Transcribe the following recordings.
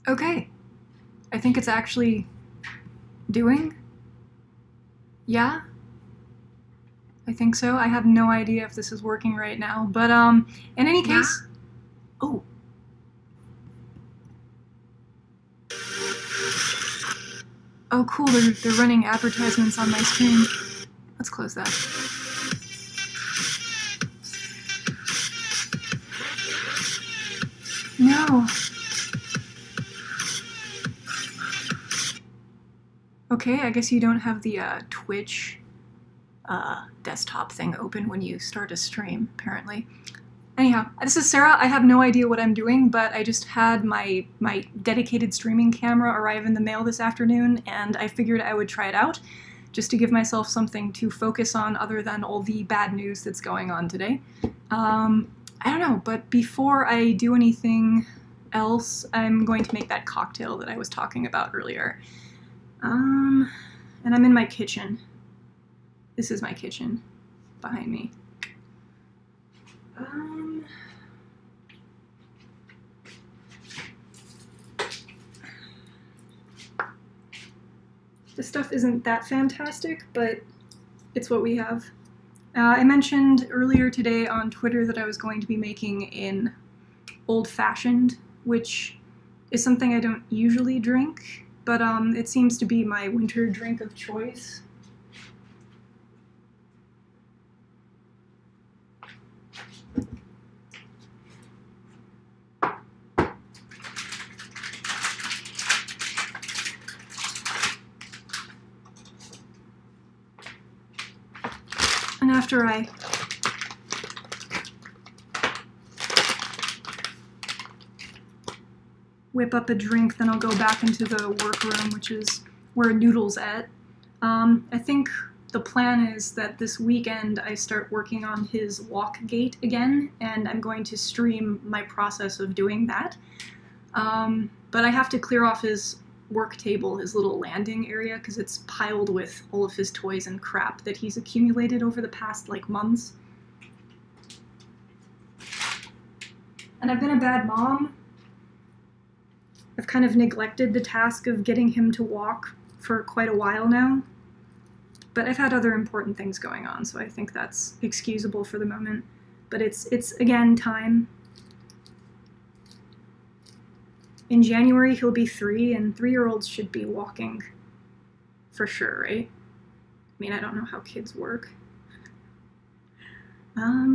Okay. I think it's actually doing. Yeah? I think so. I have no idea if this is working right now, but in any case, oh. Oh cool, they're running advertisements on my screen. Let's close that. No. Okay, I guess you don't have the Twitch desktop thing open when you start a stream, apparently. Anyhow, this is Sarah. I have no idea what I'm doing, but I just had my dedicated streaming camera arrive in the mail this afternoon, and I figured I would try it out, just to give myself something to focus on other than all the bad news that's going on today. I don't know, but before I do anything else, I'm going to make that cocktail that I was talking about earlier. And I'm in my kitchen. This is my kitchen behind me. This stuff isn't that fantastic, but it's what we have. I mentioned earlier today on Twitter that I was going to be making an old-fashioned, which is something I don't usually drink, but it seems to be my winter drink of choice. And after I whip up a drink, then I'll go back into the workroom, which is where Noodle's at. I think the plan is that this weekend I start working on his walk gait again, and I'm going to stream my process of doing that. But I have to clear off his work table, his little landing area, because it's piled with all of his toys and crap that he's accumulated over the past, like, months. And I've been a bad mom. I've kind of neglected the task of getting him to walk for quite a while now. But I've had other important things going on, so I think that's excusable for the moment. But it's again, time. In January, he'll be 3, and 3-year-olds should be walking for sure, right? I mean, I don't know how kids work.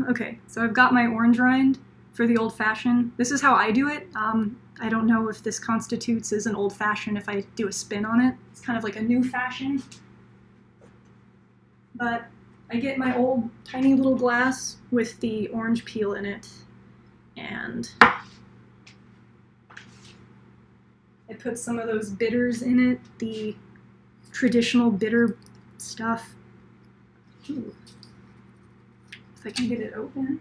Okay, so I've got my orange rind for the old-fashioned. This is how I do it. I don't know if this constitutes as an old-fashioned if I do a spin on it. It's kind of like a new fashion. But I get my old tiny little glass with the orange peel in it, and I put some of those bitters in it, the traditional bitter stuff. Ooh. If I can get it open.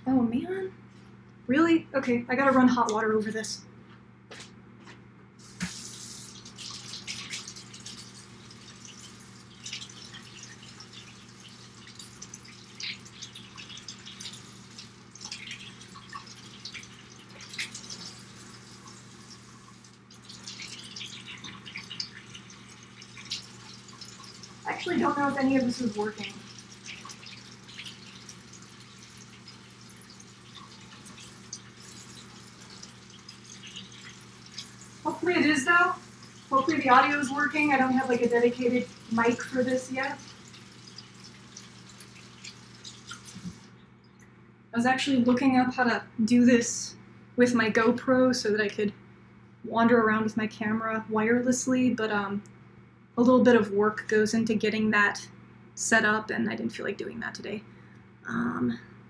Oh man. Really? Okay, I gotta run hot water over this. I actually don't know if any of this is working. Hopefully it is though. Hopefully the audio is working. I don't have like a dedicated mic for this yet. I was actually looking up how to do this with my GoPro so that I could wander around with my camera wirelessly, but a little bit of work goes into getting that set up, and I didn't feel like doing that today.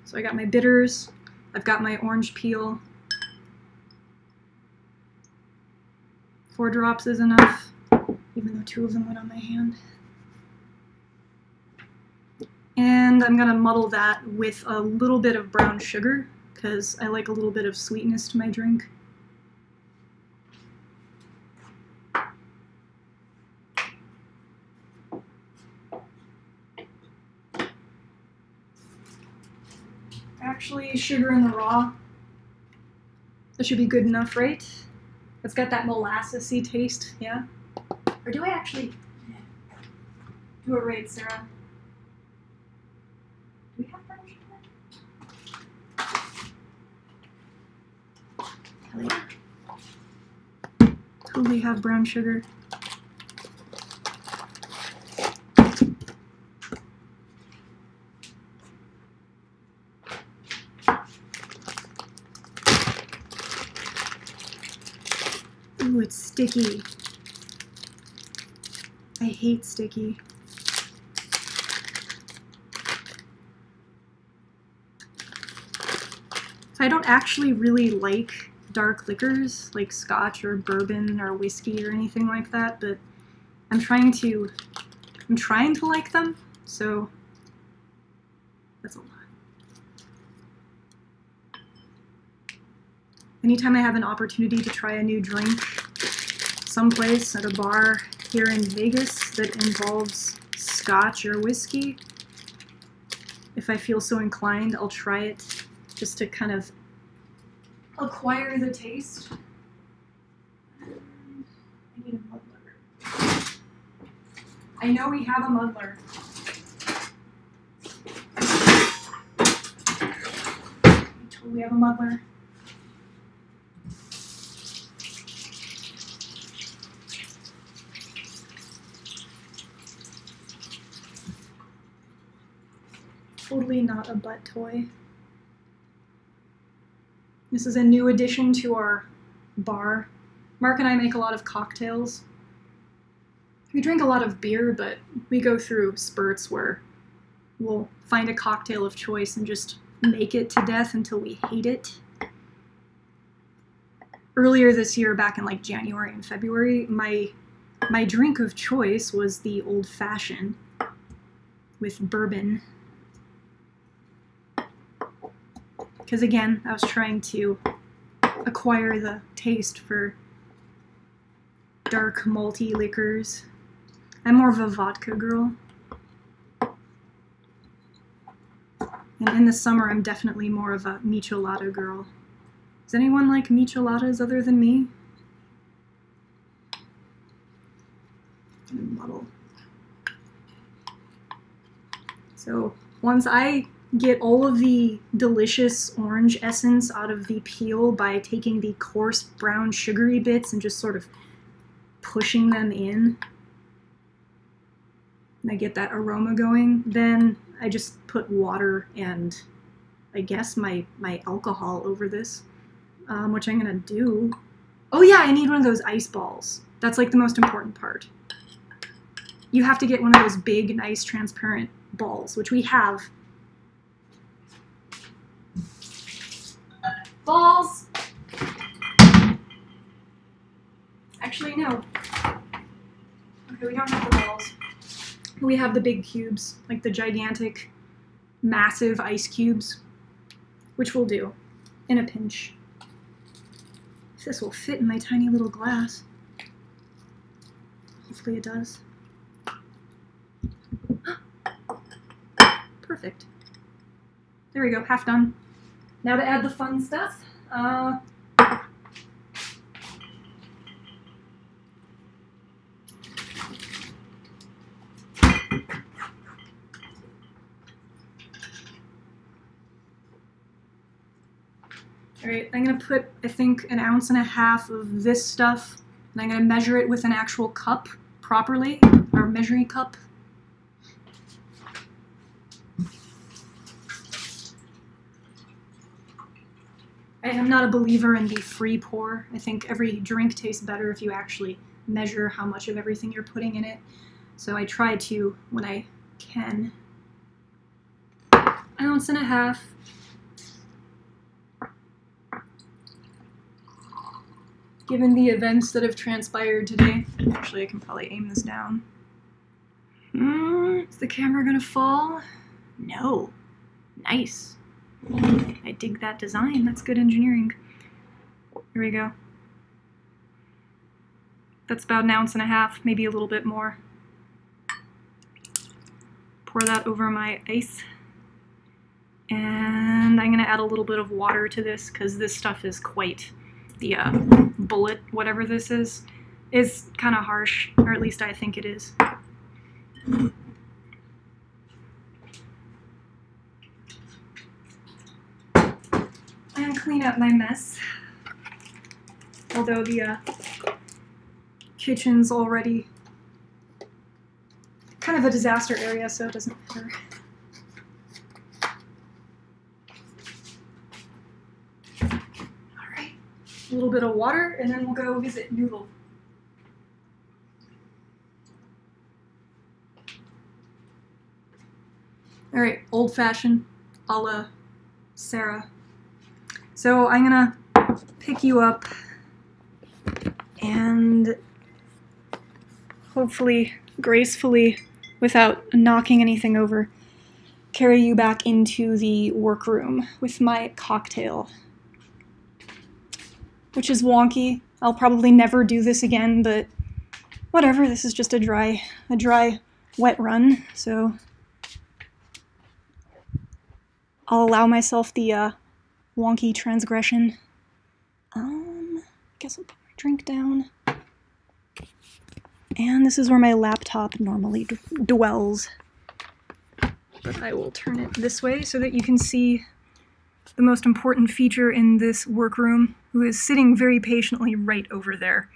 So I got my bitters, I've got my orange peel. 4 drops is enough, even though 2 of them went on my hand. And I'm gonna muddle that with a little bit of brown sugar, because I like a little bit of sweetness to my drink. actually sugar in the raw. That should be good enough, right? It's got that molassesy taste, yeah? Or do I actually do it right, Sarah? Do we have brown sugar? Hell yeah. Totally have brown sugar. Ooh, it's sticky. I hate sticky. So I don't actually really like dark liquors, like scotch or bourbon or whiskey or anything like that, but I'm trying to like them, so that's a lot. Anytime I have an opportunity to try a new drink someplace at a bar here in Vegas that involves scotch or whiskey, if I feel so inclined, I'll try it just to kind of acquire the taste. I need a muddler. I know we have a muddler. We totally have a muddler. Totally not a butt toy. This is a new addition to our bar. Mark and I make a lot of cocktails. We drink a lot of beer, but we go through spurts where we'll find a cocktail of choice and just make it to death until we hate it. Earlier this year, back in like January and February, my drink of choice was the Old Fashioned with bourbon. Because again, I was trying to acquire the taste for dark malty liquors. I'm more of a vodka girl. And in the summer, I'm definitely more of a michelada girl. Does anyone like micheladas other than me? Muddle. So once I get all of the delicious orange essence out of the peel by taking the coarse brown sugary bits and just sort of pushing them in, and I get that aroma going, then I just put water and I guess my alcohol over this, which I'm gonna do. Oh yeah, I need one of those ice balls. That's like the most important part. You have to get one of those big, nice, transparent balls, which we have. Balls! Actually, no. Okay, we don't have the balls. We have the big cubes, like the gigantic, massive ice cubes, which we'll do in a pinch. If this will fit in my tiny little glass. Hopefully it does. Perfect. There we go, half done. Now to add the fun stuff. Alright, I'm going to put, I think, 1.5 ounces of this stuff, and I'm going to measure it with an actual cup properly, or measuring cup. I am not a believer in the free pour. I think every drink tastes better if you actually measure how much of everything you're putting in it. So I try to, when I can. 1.5 ounces. Given the events that have transpired today. Actually, I can probably aim this down. Is the camera gonna fall? No. Nice. I dig that design. That's good engineering. Here we go. That's about 1.5 ounces, maybe a little bit more. Pour that over my ice. And and I'm going to add a little bit of water to this because this stuff is quite, the bullet, whatever this is kind of harsh, or at least I think it is. And clean up my mess. Although the kitchen's already kind of a disaster area, so it doesn't matter. Alright, a little bit of water, and then we'll go visit Noodle. Alright, old-fashioned, a la Sarah. So I'm gonna pick you up and hopefully, gracefully, without knocking anything over, carry you back into the workroom with my cocktail. Which is wonky. I'll probably never do this again, but whatever, this is just a dry, wet run, so I'll allow myself the wonky transgression. I guess I'll put my drink down. And this is where my laptop normally dwells. But I will turn it this way so that you can see the most important feature in this workroom, who is sitting very patiently right over there.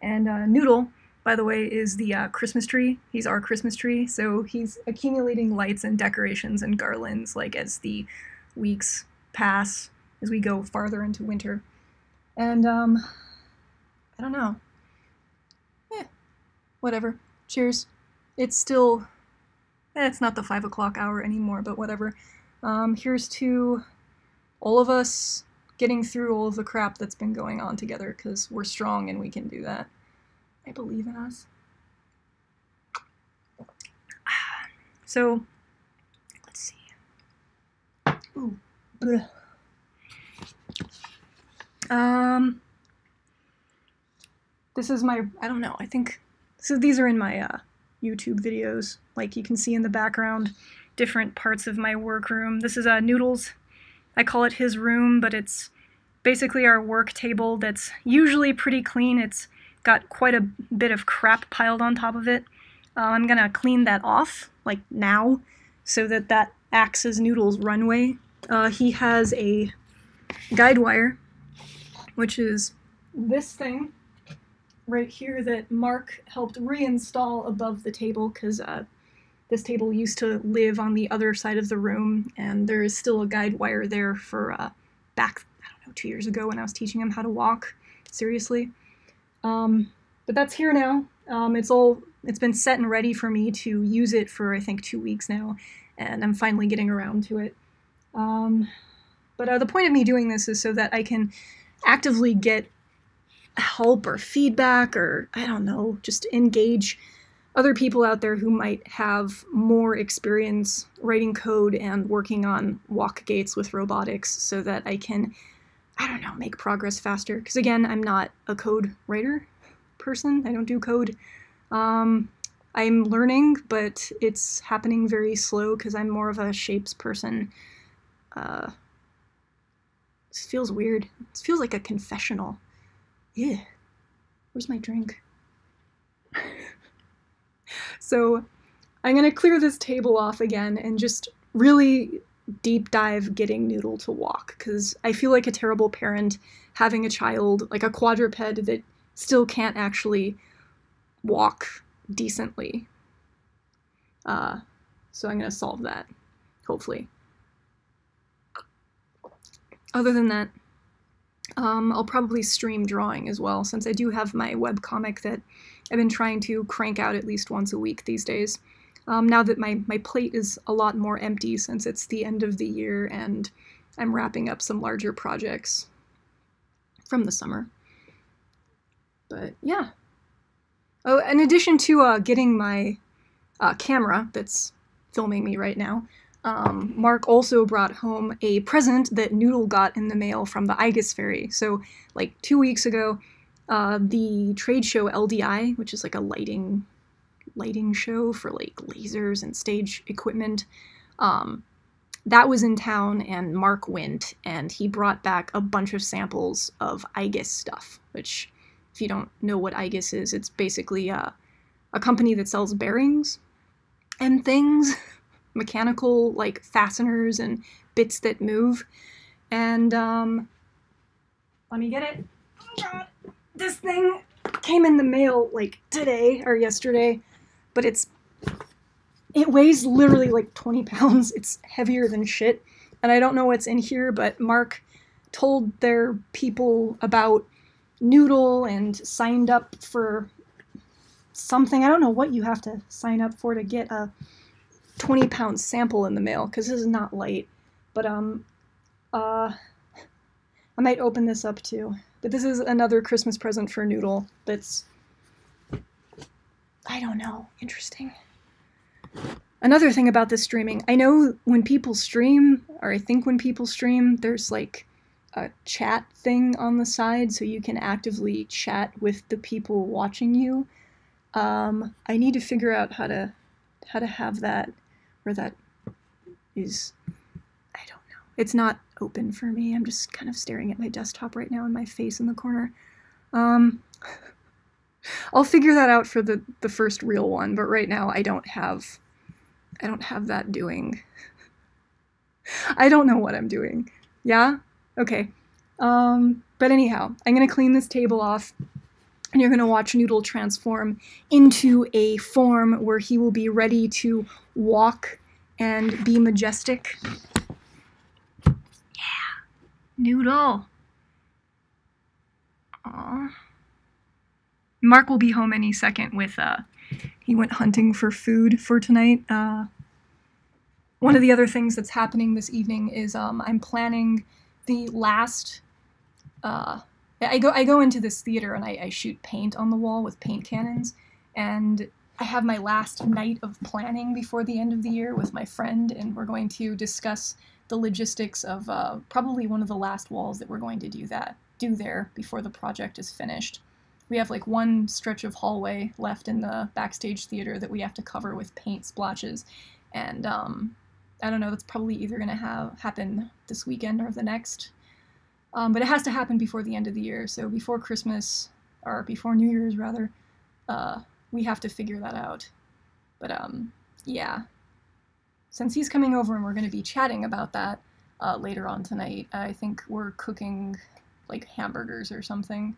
And Noodle, by the way, is the Christmas tree. He's our Christmas tree, so he's accumulating lights and decorations and garlands like as the weeks pass, as we go farther into winter. And, I don't know. Whatever. Cheers. It's still, it's not the 5 o'clock hour anymore, but whatever. Here's to all of us getting through all of the crap that's been going on together, because we're strong and we can do that. I believe in us. So, let's see. Ooh. Blech. This is my, I don't know, I think, so these are in my YouTube videos. Like you can see in the background, different parts of my workroom. This is Noodles. I call it his room, but it's basically our work table that's usually pretty clean. It's got quite a bit of crap piled on top of it. I'm gonna clean that off, like now, so that that acts as Noodles' runway. He has a guide wire, which is this thing right here that Mark helped reinstall above the table, because this table used to live on the other side of the room, and there is still a guide wire there for back, I don't know, 2 years ago when I was teaching him how to walk, seriously. But that's here now. It's been set and ready for me to use it for, I think, 2 weeks now, and I'm finally getting around to it. But the point of me doing this is so that I can actively get help or feedback, or, I don't know, just engage other people out there who might have more experience writing code and working on walk gates with robotics, so that I can, I don't know, make progress faster. Because again, I'm not a code writer person. I don't do code. I'm learning, but it's happening very slow because I'm more of a shapes person. This feels weird. This feels like a confessional. Yeah. Where's my drink? So I'm gonna clear this table off again and just really deep dive getting Noodle to walk, because I feel like a terrible parent having a child, like a quadruped, that still can't actually walk decently. So I'm gonna solve that, hopefully. Other than that, I'll probably stream drawing as well, since I do have my webcomic that I've been trying to crank out at least once a week these days. Now that my plate is a lot more empty since it's the end of the year and I'm wrapping up some larger projects from the summer. But yeah. Oh, in addition to getting my camera that's filming me right now, Mark also brought home a present that Noodle got in the mail from the Igus Fairy. So, like 2 weeks ago, the trade show LDI, which is like a lighting show for like lasers and stage equipment, that was in town, and Mark went, and he brought back a bunch of samples of IGUS stuff, which, if you don't know what IGUS is, it's basically a company that sells bearings and things, mechanical, like, fasteners and bits that move. And, let me get it. Oh god. This thing came in the mail, like, today or yesterday, but it weighs literally like 20 pounds. It's heavier than shit. And I don't know what's in here, but Mark told their people about Noodle and signed up for something. I don't know what you have to sign up for to get a 20-pound sample in the mail, because this is not light. But, I might open this up too. But this is another Christmas present for Noodle that's, I don't know, interesting. Another thing about this streaming, I know when people stream, or I think when people stream, there's like a chat thing on the side, so you can actively chat with the people watching you. I need to figure out how to have that, where that is. I don't know. It's not open for me. I'm just kind of staring at my desktop right now and my face in the corner. I'll figure that out for the first real one, but right now I don't have that doing. I don't know what I'm doing. Yeah? Okay. But anyhow, I'm gonna clean this table off, and you're gonna watch Noodle transform into a form where he will be ready to walk and be majestic. Yeah. Noodle. Aww. Mark will be home any second with, he went hunting for food for tonight. One of the other things that's happening this evening is, I'm planning the last, I go into this theater and I shoot paint on the wall with paint cannons, and I have my last night of planning before the end of the year with my friend, and we're going to discuss the logistics of, probably one of the last walls that we're going to do there before the project is finished. We have like one stretch of hallway left in the backstage theater that we have to cover with paint splotches, and I don't know, that's probably either going to happen this weekend or the next, but it has to happen before the end of the year, so before Christmas, or before New Year's rather, we have to figure that out. But yeah, since he's coming over and we're going to be chatting about that later on tonight, I think we're cooking like hamburgers or something.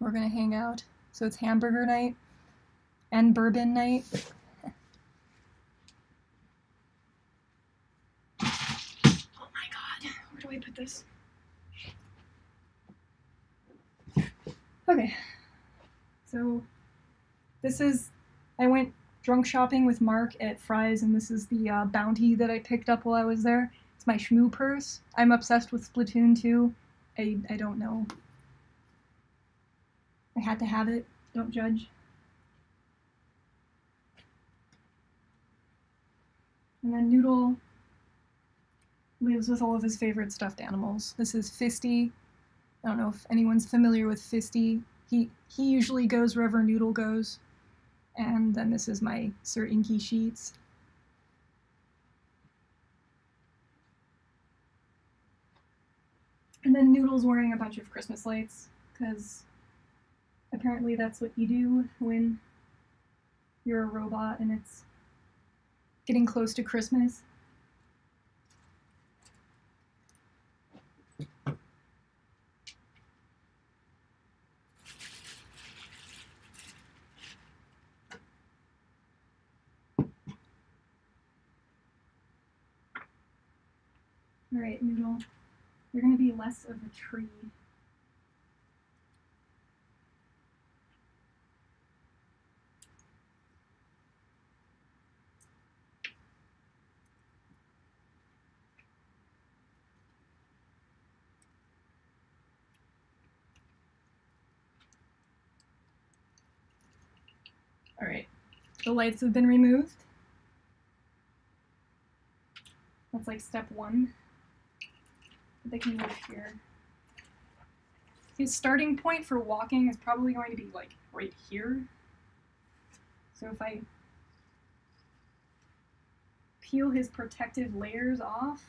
We're gonna hang out. So it's hamburger night and bourbon night. Oh my god, where do I put this? Okay, so this is, I went drunk shopping with Mark at Fry's, and this is the bounty that I picked up while I was there. It's my Shmoo purse. I'm obsessed with Splatoon 2. I don't know. I had to have it. Don't judge. And then Noodle lives with all of his favorite stuffed animals. This is Fisty. I don't know if anyone's familiar with Fisty. He usually goes wherever Noodle goes. And then this is my Sir Inky sheets. And then Noodle's wearing a bunch of Christmas lights, because apparently that's what you do when you're a robot and it's getting close to Christmas. Alright, Noodle, you're gonna be less of a tree. Alright, the lights have been removed. That's like step one. They can move here. His starting point for walking is probably going to be like right here. So if I peel his protective layers off,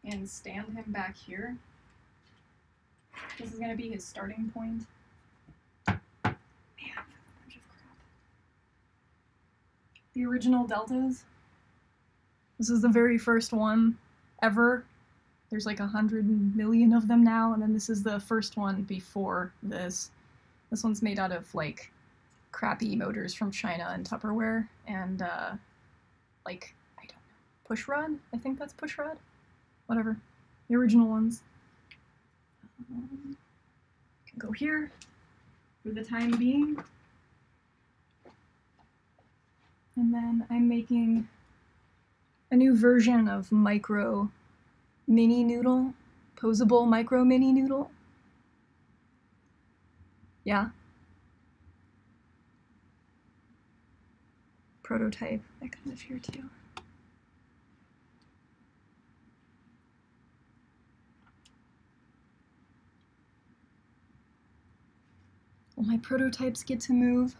and stand him back here. This is going to be his starting point. Man, a bunch of crap. The original deltas. This is the very first one ever. There's like 100 million of them now, and then this is the first one before this. This one's made out of like crappy motors from China and Tupperware, and like, I don't know, push rod? I think that's push rod? Whatever. The original ones. Can go here for the time being. And then I'm making a new version of Micro Mini Noodle, posable Micro Mini Noodle. Yeah. Prototype, that kind of here too. Will my prototypes get to move?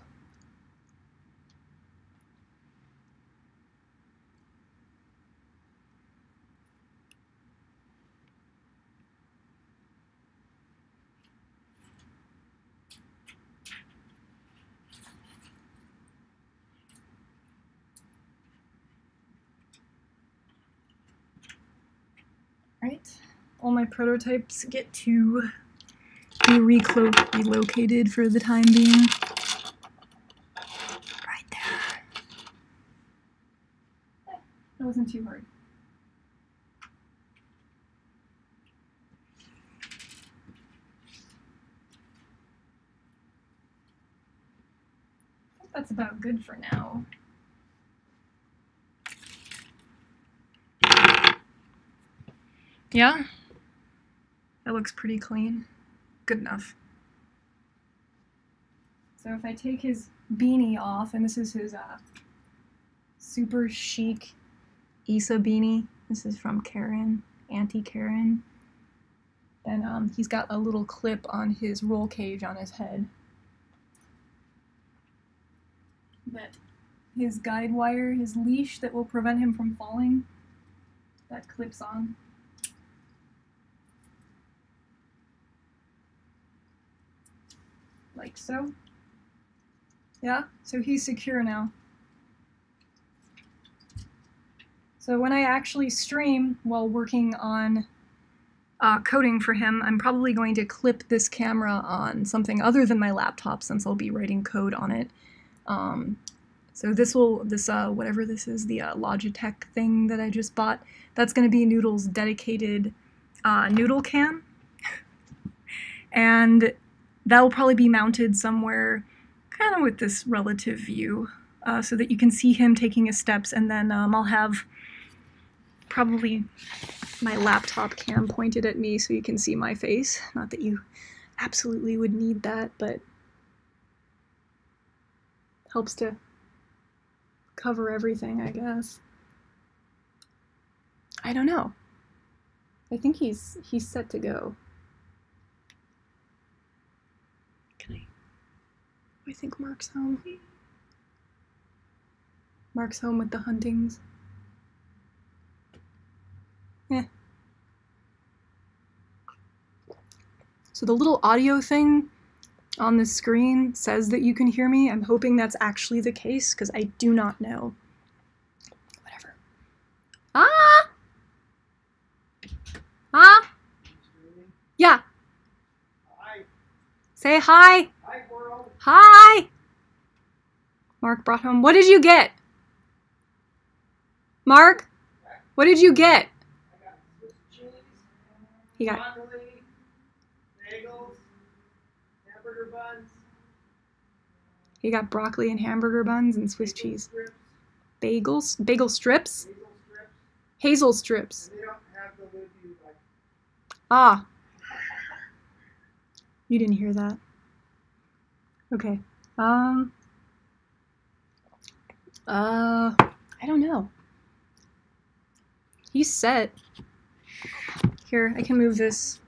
Right, all my prototypes get to be relocated for the time being. Right there. That wasn't too hard. I think that's about good for now. Yeah, that looks pretty clean. Good enough. So if I take his beanie off, and this is his super chic Issa beanie. This is from Karen, Auntie Karen. Then he's got a little clip on his roll cage on his head. That his guide wire, his leash that will prevent him from falling, that clips on. Like so. Yeah, so he's secure now. So when I actually stream while working on coding for him, I'm probably going to clip this camera on something other than my laptop since I'll be writing code on it. So whatever this is, the Logitech thing that I just bought, that's going to be Noodle's dedicated Noodle cam. And that will probably be mounted somewhere kind of with this relative view so that you can see him taking his steps, and then I'll have probably my laptop cam pointed at me so you can see my face. Not that you absolutely would need that, but helps to cover everything, I guess. I don't know. I think he's set to go. I think Mark's home. Mark's home with the huntings. Yeah. So the little audio thing on the screen says that you can hear me. I'm hoping that's actually the case, because I do not know. Whatever. Ah! Ah! Yeah. Hi. Say hi. Hi, world. Hi! Mark brought home. What did you get? Mark? What did you get? I got Swiss cheese, He got broccoli, bagels, hamburger buns. He got broccoli and hamburger buns and Swiss cheese. Strips, Bagel strips? hazel strips, Hazel strips. and they don't have the lid you like. Ah. You didn't hear that. Okay. I don't know. He's set. Here, I can move this.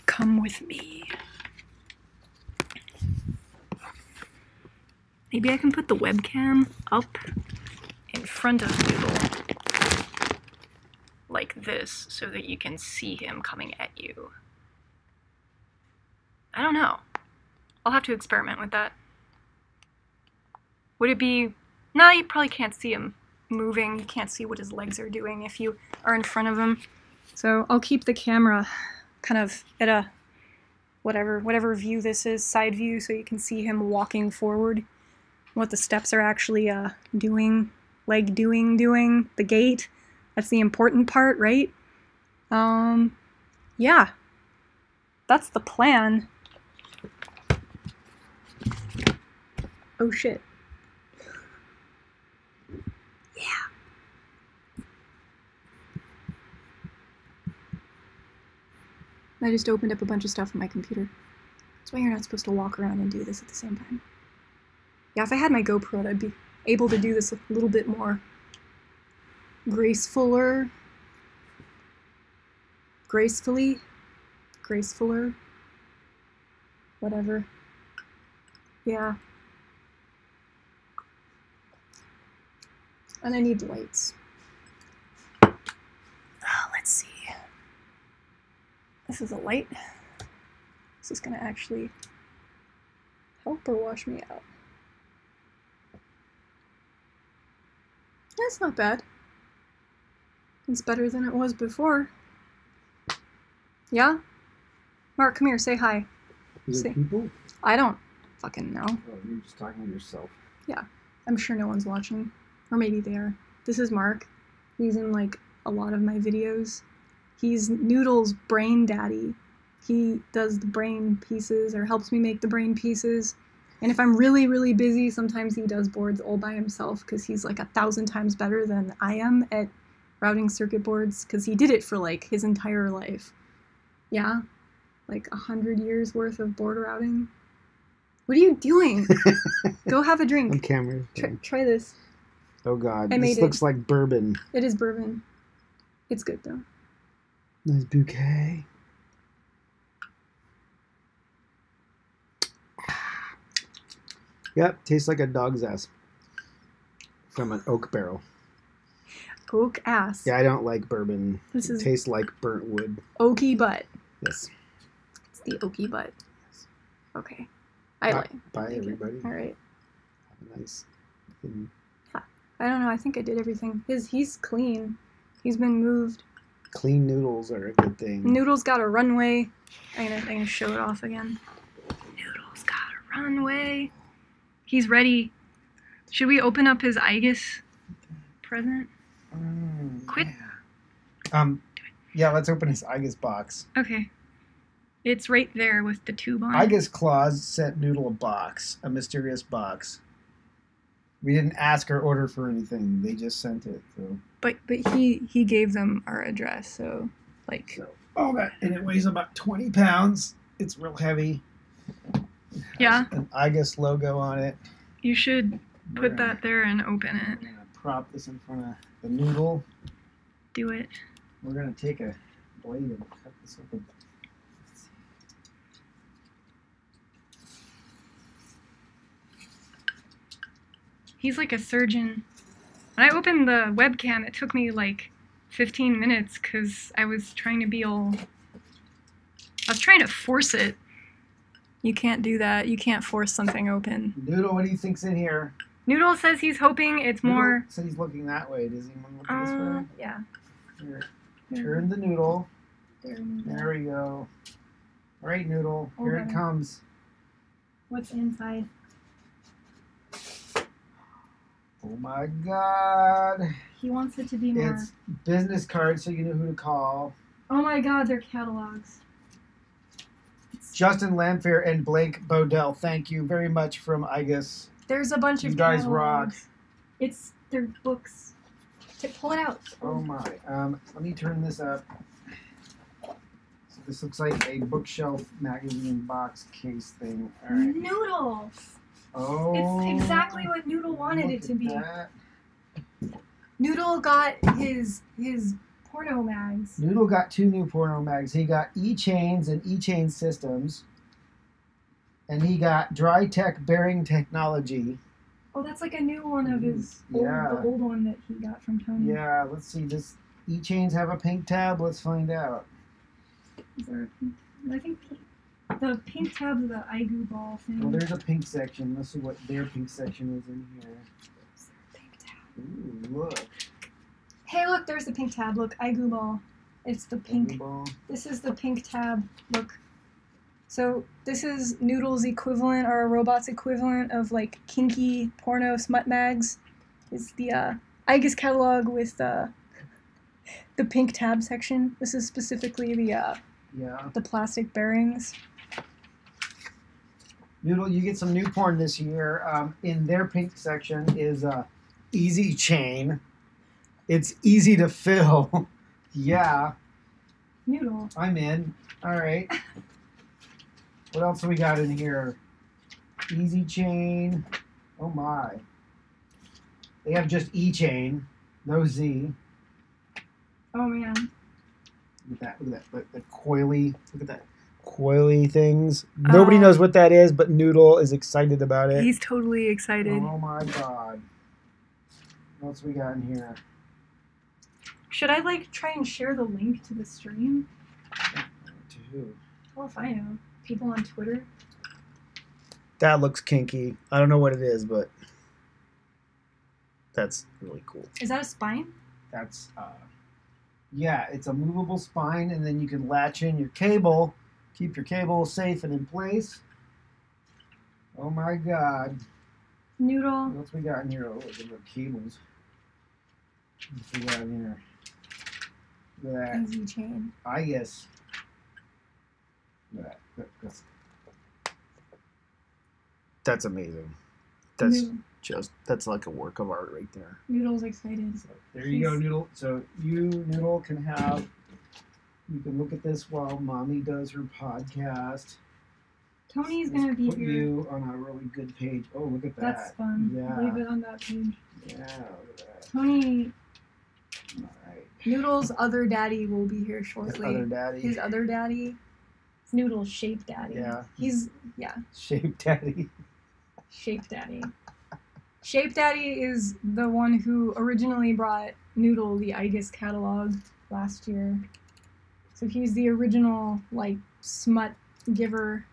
Come with me. Maybe I can put the webcam up in front of Noodle. like this so that you can see him coming at you. I don't know. I'll have to experiment with that. Would it be... No, you probably can't see him moving. You can't see what his legs are doing if you are in front of him. So I'll keep the camera kind of at a whatever view this is, side view, so you can see him walking forward. What the steps are actually doing. Leg doing, the gait. That's the important part, right? Yeah. That's the plan. Oh shit. Yeah. I just opened up a bunch of stuff on my computer. That's why you're not supposed to walk around and do this at the same time. Yeah, if I had my GoPro, I'd be able to do this a little bit more gracefuler, whatever. Yeah. And I need lights. Let's see. This is a light. Is this gonna actually help or wash me out? That's not bad. It's better than it was before. Yeah? Mark, come here, say hi. Is there people? I don't fucking know. Oh, you're just talking to yourself. Yeah, I'm sure no one's watching. Or maybe they are. This is Mark. He's in, like, a lot of my videos. He's Noodle's brain daddy. He does the brain pieces, or helps me make the brain pieces. And if I'm really, really busy, sometimes he does boards all by himself, because he's, like, 1,000 times better than I am at routing circuit boards, because he did it for, like, his entire life. Yeah? Like 100 years worth of board routing. What are you doing? Go have a drink. On camera. Try this. Oh god, I made this it. looks like bourbon. It is bourbon. It's good though. Nice bouquet. Yep, tastes like a dog's ass from an oak barrel. Oak ass. Yeah, I don't like bourbon. This It is tastes like burnt wood. oaky butt. Yes. It's the oaky butt. Okay. I like. Bye, Thank you. everybody. All right. Have a nice thing. I don't know. I think I did everything. He's clean. He's been moved. Clean noodles are a good thing. Noodle's got a runway. I'm gonna show it off again. Noodle's got a runway. He's ready. Should we open up his IGUS present? Quit. Yeah. Yeah, let's open his IGUS box. Okay. It's right there with the tube on it. IGUS Claus sent Noodle a box, a mysterious box. We didn't ask or order for anything. They just sent it. So. But he gave them our address, so like. Oh, and it weighs about 20 pounds. It's real heavy. Yeah. An IGUS logo on it. You should put that there and open it. I'm gonna prop this in front of the noodle. Do it. We're gonna take a blade and cut this open. He's like a surgeon. When I opened the webcam, it took me like 15 minutes because I was trying to be all... I was trying to force it. You can't do that. You can't force something open. Noodle, what do you think's in here? Noodle says he's hoping it's more... Noodle said he's looking that way. Does he want to look this way? Yeah. Here. Turn the noodle. There There we go. All right, Noodle. Here it Okay. comes. What's inside? Oh my God. He wants it to be more... It's business cards so you know who to call. Oh my god, they're catalogs. Justin Lamphere and Blake Bodell, thank you very much from IGUS. There's a bunch You of guys catalogs. They're books. Pull it out. Oh my. Let me turn this up. So this looks like a bookshelf magazine box case thing. All right. Noodles. Oh. It's exactly what Noodle wanted look it to at be. that. Noodle got his porno mags. Noodle got 2 new porno mags. He got E-Chains and E-Chain Systems. And he got Dry Tech Bearing Technology. Oh, that's like a new one of his Yeah. the old one that he got from Tony. Yeah, let's see this. E-chains have a pink tab? Let's find out. Is there a pink? I think the pink tab's the iGoo ball thing. Well, there's a pink section. Let's see what their pink section is in here. Pink tab. Ooh, look. Hey, look, there's the pink tab. Look, iGoo ball. It's the pink. Blue ball. This is the pink tab. Look. So this is Noodle's equivalent or a robot's equivalent of like kinky porno smut mags. It's the IGUS catalog with the pink tab section. This is specifically Yeah. the plastic bearings. Noodle, you get some new porn this year. In their pink section is Easy Chain. It's easy to fill. Yeah, Noodle. I'm in. All right. What else do we got in here? Easy Chain. Oh my. They have just E Chain, no Z. Oh man. Look at that. Look at that. The coily. Look at that. Coily things. Nobody knows what that is, but Noodle is excited about it. He's totally excited. Oh my god. What else we got in here? Should I like try and share the link to the stream? To who? Well, if I know. People on Twitter. That looks kinky. I don't know what it is, but that's really cool. Is that a spine? That's yeah, it's a movable spine, and then you can latch in your cable, keep your cable safe and in place. Oh my god. Noodle. What else we got in here? Oh, look at the cables. What we got in here? Look at that. Easy chain. I guess. Look at that. That's amazing. That's that's like a work of art right there. Noodle's excited. So there you go, Noodle. So you, Noodle, you can look at this while Mommy does her podcast. Tony's gonna be Put here. you on a really good page. Oh, look at that. That's fun. Yeah. Leave it on that page. Yeah, look at that. Tony, All right. Noodle's other daddy will be here His shortly. other daddy. His other daddy. It's Noodle's shape daddy. Yeah. He's Shape daddy. shape daddy. Shape daddy is the one who originally brought Noodle the IGUS catalog last year. So he's the original like smut giver.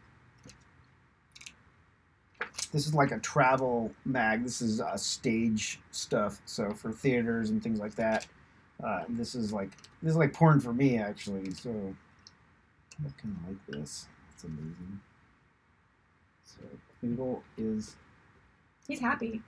This is like a travel mag. This is stage stuff. So for theaters and things like that. This is like porn for me actually. So I kind of like this. It's amazing. So Noodle is. He's happy.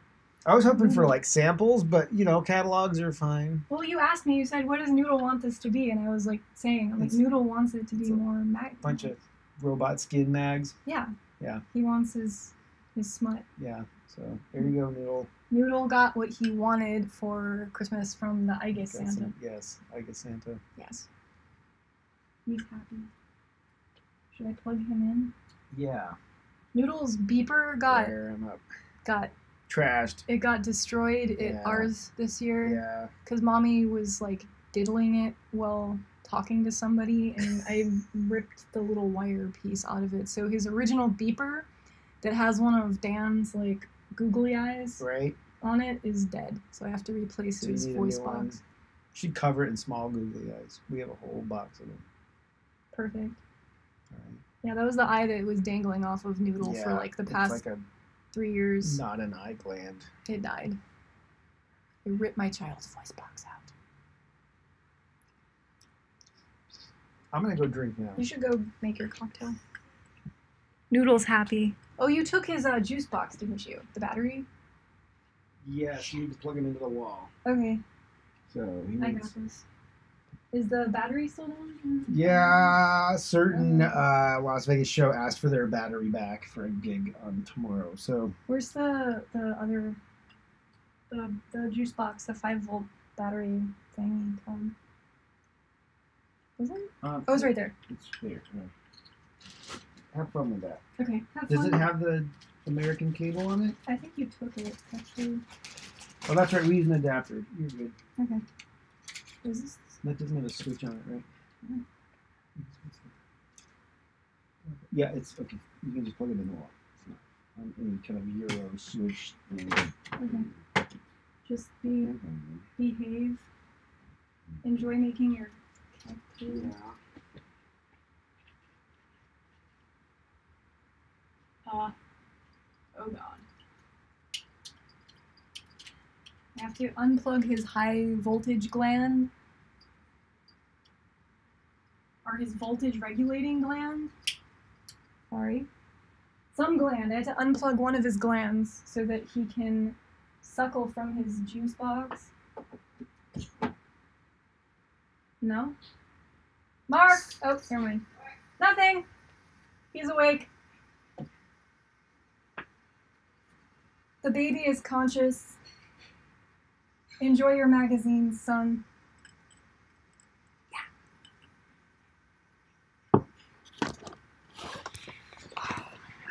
I was hoping for like samples, but catalogs are fine. Well, you asked me. You said, "What does Noodle want this to be?" And I was like saying, Noodle wants it to be more mag. Bunch of robot skin mags. Yeah. Yeah. He wants his smut. Yeah. So there you go, Noodle. Noodle got what he wanted for Christmas from the IGUS Santa. Yes, IGUS Santa. Yes. He's happy. Should I plug him in? Yeah. Noodle's beeper got Fire him up. trashed. It got destroyed at Yeah. ours this year. Yeah. Because Mommy was like diddling it while talking to somebody, and I ripped the little wire piece out of it. So his original beeper that has one of Dan's like googly eyes Right. on it is dead. So I have to replace So you his need a voice new box. one. Should cover it in small googly eyes. We have a whole box of them. Perfect. All right. Yeah, that was the eye that was dangling off of Noodle for like the past It's like 3 years. not an eye gland. It died. I ripped my child's voice box out. I'm gonna go drink now. You should go make your cocktail. Noodle's happy. Oh, you took his juice box, didn't you? The battery? Yes, you need to plug it into the wall. Okay, So he I needs. got this. Is the battery still down? Yeah, certain Las Vegas show asked for their battery back for a gig on tomorrow. So Where's the other the juice box, the 5-volt battery thing? Was it? Oh, it's right there. It's there. Yeah. Have fun with that. Okay. Have Does fun. it have the American cable on it? I think you took it actually. Oh, that's right. We use an adapter. You're good. Okay. Is this? That doesn't have a switch on it, right? No. Yeah, it's okay. You can just plug it in the wall. It's not on any kind of Euro switch thing. Okay. Just behave. Enjoy making your cat poo. Yeah. Oh god. I have to unplug his high voltage gland. Or his voltage regulating gland. Sorry. Some gland. I had to unplug one of his glands so that he can suckle from his juice box. No? Mark! Oh, never mind. Nothing! He's awake. The baby is conscious. Enjoy your magazines, son. Yeah.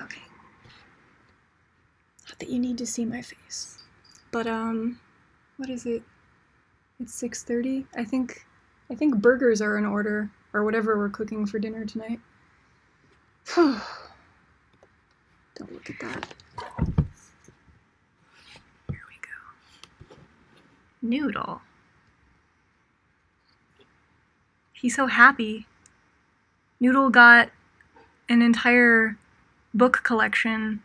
Okay. Not that you need to see my face. But, what is it? It's 6:30. I think burgers are in order, or whatever we're cooking for dinner tonight. Don't look at that. Here we go. Noodle. He's so happy. Noodle got an entire book collection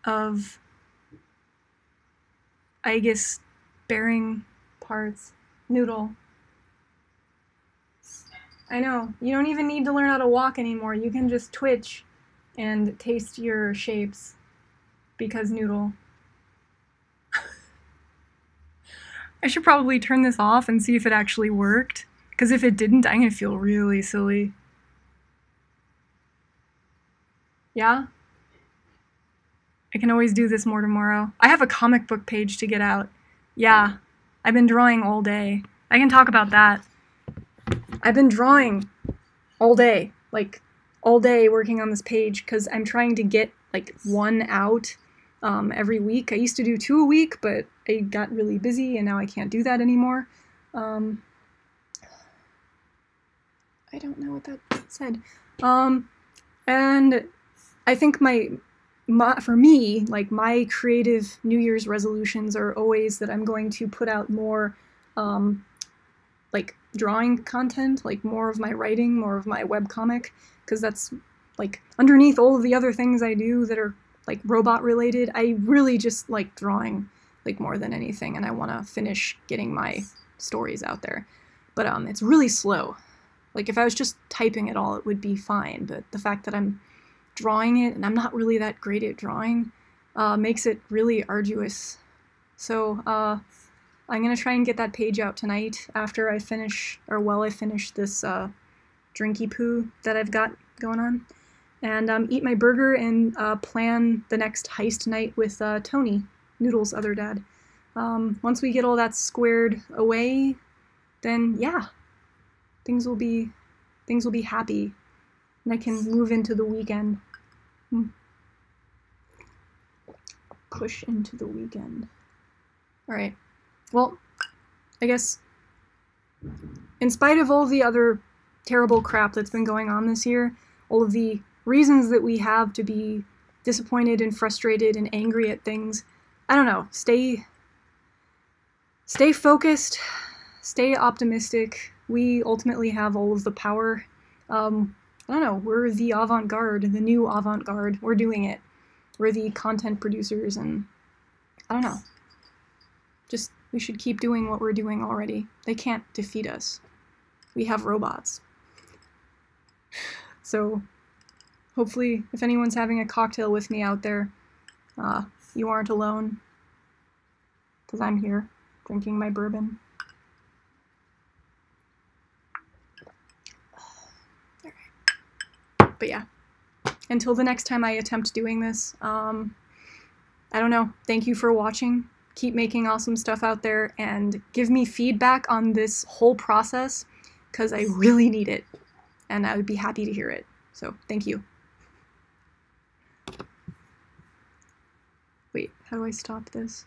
of, I guess, bearing parts. Noodle. I know, you don't even need to learn how to walk anymore. You can just twitch and taste your shapes. Because Noodle. I should probably turn this off and see if it actually worked. Because if it didn't, I'm gonna feel really silly. Yeah? I can always do this more tomorrow. I have a comic book page to get out. Yeah, I've been drawing all day. I can talk about that. I've been drawing all day, like all day working on this page because I'm trying to get like one out every week. I used to do 2 a week, but I got really busy and now I can't do that anymore. I don't know what that said. And I think for me, like my creative New Year's resolutions are always that I'm going to put out more like drawing content, like more of my writing, more of my webcomic, because that's like underneath all of the other things I do that are like robot related. I really just like drawing like more than anything, and I want to finish getting my stories out there. But it's really slow. Like if I was just typing it all, it would be fine, but the fact that I'm drawing it and I'm not really that great at drawing makes it really arduous. So I'm gonna try and get that page out tonight after I finish, or while I finish this drinky poo that I've got going on, and eat my burger and plan the next heist night with Tony, Noodle's other dad. Once we get all that squared away, then yeah, things will be happy, and I can move into the weekend. Push into the weekend. All right. Well, I guess in spite of all the other terrible crap that's been going on this year, all of the reasons that we have to be disappointed and frustrated and angry at things, I don't know, stay focused, stay optimistic. We ultimately have all of the power. I don't know, we're the avant-garde, the new avant-garde. We're doing it. We're the content producers, and I don't know. Just, we should keep doing what we're doing already. They can't defeat us. We have robots. So, hopefully, if anyone's having a cocktail with me out there, you aren't alone. Because I'm here, drinking my bourbon. But yeah, until the next time I attempt doing this, I don't know. Thank you for watching. Keep making awesome stuff out there, and give me feedback on this whole process, because I really need it, and I would be happy to hear it. So, thank you. Wait, how do I stop this?